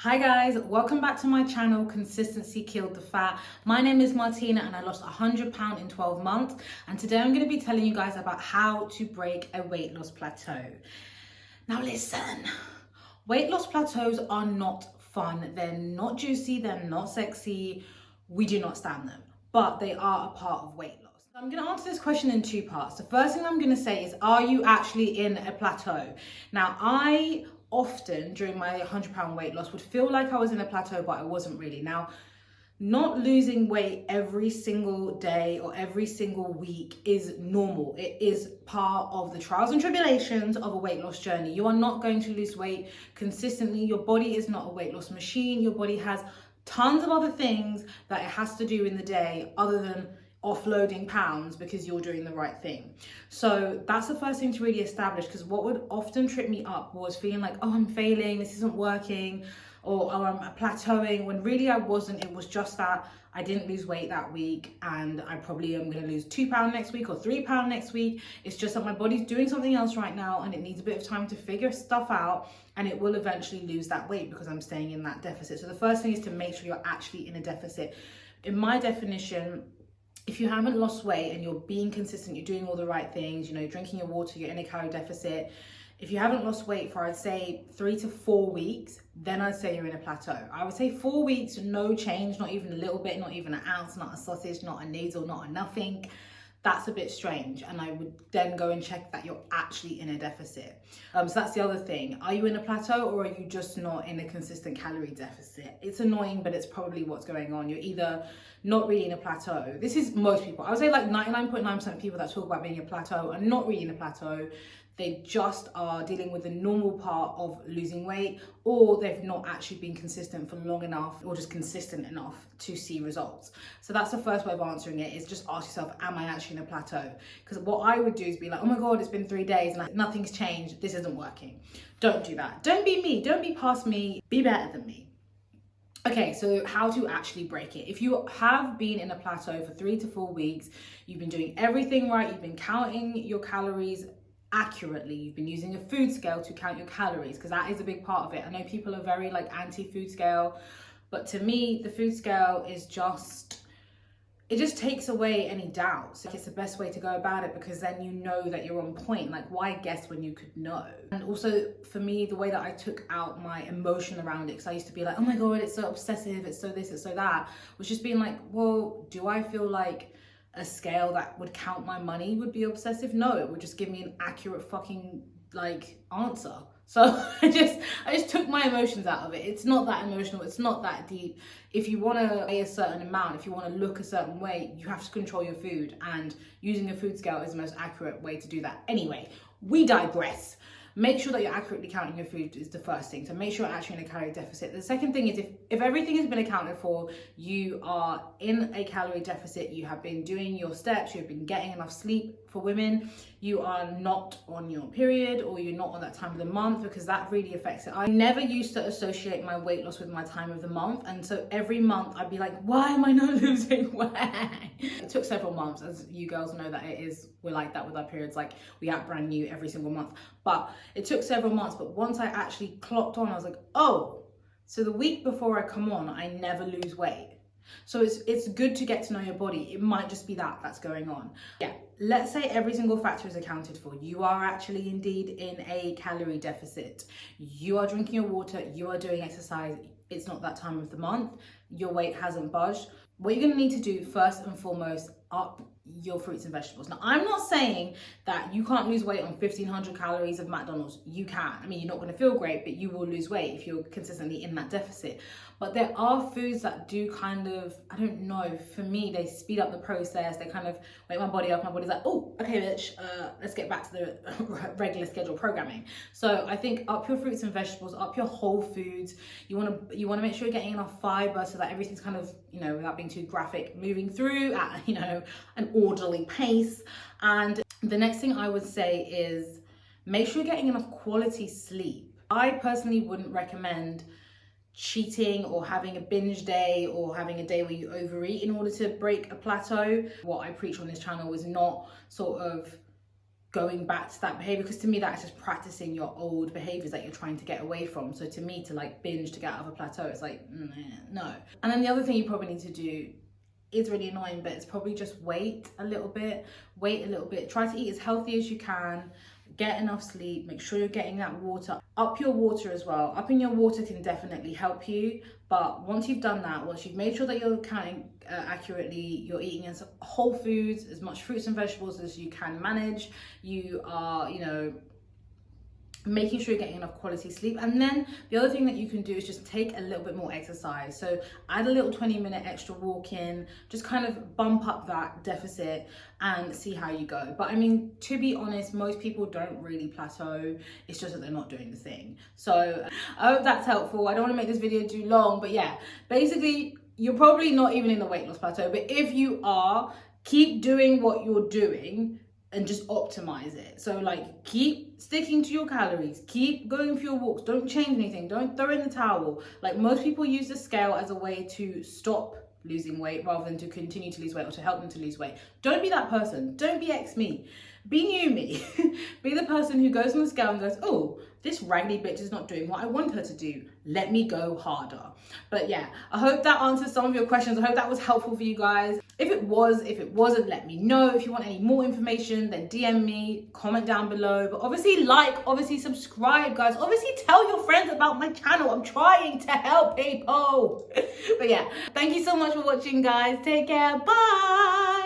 Hi guys, welcome back to my channel, Consistency Killed the Fat. My name is Martina and I lost 100 pounds in 12 months. And today I'm going to be telling you guys about how to break a weight loss plateau. Now listen, weight loss plateaus are not fun. They're not juicy, they're not sexy. We do not stand them, but they are a part of weight loss. I'm going to answer this question in two parts. The first thing I'm going to say is, are you actually in a plateau? Now, I often during my 100-pound weight loss would feel like I was in a plateau, but I wasn't really. Now, not losing weight every single day or every single week is normal. It is part of the trials and tribulations of a weight loss journey. You are not going to lose weight consistently. Your body is not a weight loss machine. Your body has tons of other things that it has to do in the day other than offloading pounds because you're doing the right thing. So that's the first thing to really establish, because what would often trip me up was feeling like, oh, I'm failing, this isn't working, or oh, I'm plateauing, when really I wasn't. It was just that I didn't lose weight that week and I probably am going to lose £2 next week or £3 next week. It's just that my body's doing something else right now and it needs a bit of time to figure stuff out, and it will eventually lose that weight because I'm staying in that deficit. So the first thing is to make sure you're actually in a deficit. In my definition, if you haven't lost weight and you're being consistent, you're doing all the right things, drinking your water, you're in a calorie deficit. If you haven't lost weight for, I'd say, 3 to 4 weeks, then I'd say you're in a plateau. I would say 4 weeks, no change, not even a little bit, not even an ounce, not a sausage, not a needle, not a nothing. That's a bit strange. And I would then go and check that you're actually in a deficit. So that's the other thing. Are you in a plateau, or are you just not in a consistent calorie deficit? It's annoying, but it's probably what's going on. You're either not really in a plateau. This is most people. I would say like 99.9% of people that talk about being in a plateau are not really in a plateau. They just are dealing with the normal part of losing weight, or they've not actually been consistent for long enough, or just consistent enough to see results. So that's the first way of answering it, is just ask yourself, am I actually in a plateau? Because what I would do is be like, oh my God, it's been 3 days and nothing's changed. This isn't working. Don't do that. Don't be me. Don't be past me. Be better than me. Okay, so how to actually break it. If you have been in a plateau for 3 to 4 weeks, you've been doing everything right, you've been counting your calories accurately, you've been using a food scale to count your calories, because that is a big part of it. I know people are very anti-food scale, but to me, the food scale is it just takes away any doubts. It's the best way to go about it, because then you know that you're on point. Why guess when you could know? And also for me, the way that I took out my emotion around it, because I used to be like, oh my God, it's so obsessive, it's so this, it's so that, was just being like, well, do I feel like a scale that would count my money would be obsessive? No, it would just give me an accurate fucking answer. So I just took my emotions out of it. It's not that emotional, it's not that deep. If you want to weigh a certain amount, if you want to look a certain way, you have to control your food, and using a food scale is the most accurate way to do that. Anyway, we digress. Make sure that you're accurately counting your food is the first thing. So make sure you're actually in a calorie deficit. The second thing is, if everything has been accounted for, you are in a calorie deficit, you have been doing your steps, you've been getting enough sleep. For women, you are not on your period, or you're not on that time of the month, because that really affects it. I never used to associate my weight loss with my time of the month, and so every month I'd be like, why am I not losing weight? It took several months, as you girls know that we're like that with our periods, we out brand new every single month. But it took several months, but once I actually clocked on, I was like, oh, so the week before I come on, I never lose weight. So it's good to get to know your body. It might just be that's going on. Yeah, let's say every single factor is accounted for. You are actually indeed in a calorie deficit. You are drinking your water, you are doing exercise. It's not that time of the month. Your weight hasn't budged. What you're going to need to do first and foremost, up your fruits and vegetables. Now, I'm not saying that you can't lose weight on 1,500 calories of McDonald's. You can. I mean, you're not going to feel great, but you will lose weight if you're consistently in that deficit. But there are foods that do I don't know, for me, they speed up the process. They kind of wake my body up. My body's like, oh, okay, bitch, let's get back to the regular schedule programming. So I think up your fruits and vegetables, up your whole foods. You want to make sure you're getting enough fiber so that everything's kind of, without being too graphic, moving through at, an orderly pace. And the next thing I would say is make sure you're getting enough quality sleep. I personally wouldn't recommend cheating or having a binge day or having a day where you overeat in order to break a plateau. What I preach on this channel is not sort of going back to that behavior, because to me that's just practicing your old behaviors that you're trying to get away from. So to me, to like binge to get out of a plateau, it's like no. And then the other thing you probably need to do is really annoying, but it's probably just wait a little bit, try to eat as healthy as you can, get enough sleep, make sure you're getting that water. Up your water as well. Upping your water can definitely help you, but once you've done that, once you've made sure that you're counting accurately, you're eating as whole foods, as much fruits and vegetables as you can manage, you are, you know, making sure you're getting enough quality sleep. And then the other thing that you can do is just take a little bit more exercise. So add a little 20-minute extra walk in, just kind of bump up that deficit and see how you go. But I mean, to be honest, most people don't really plateau. It's just that they're not doing the thing. So I hope that's helpful. I don't want to make this video too long, but yeah, basically you're probably not even in the weight loss plateau, but if you are, keep doing what you're doing and just optimize it. So like, keep sticking to your calories, keep going for your walks, don't change anything, don't throw in the towel. Like, most people use the scale as a way to stop losing weight rather than to continue to lose weight or to help them to lose weight. Don't be that person. Don't be ex-me. Be new me. Be the person who goes on the scale and goes, oh, this raggedy bitch is not doing what I want her to do. Let me go harder. But yeah, I hope that answers some of your questions. I hope that was helpful for you guys. If it wasn't, let me know. If you want any more information, then DM me, comment down below. But obviously obviously subscribe, guys. Obviously tell your friends about my channel. I'm trying to help people. But yeah, thank you so much for watching, guys. Take care. Bye.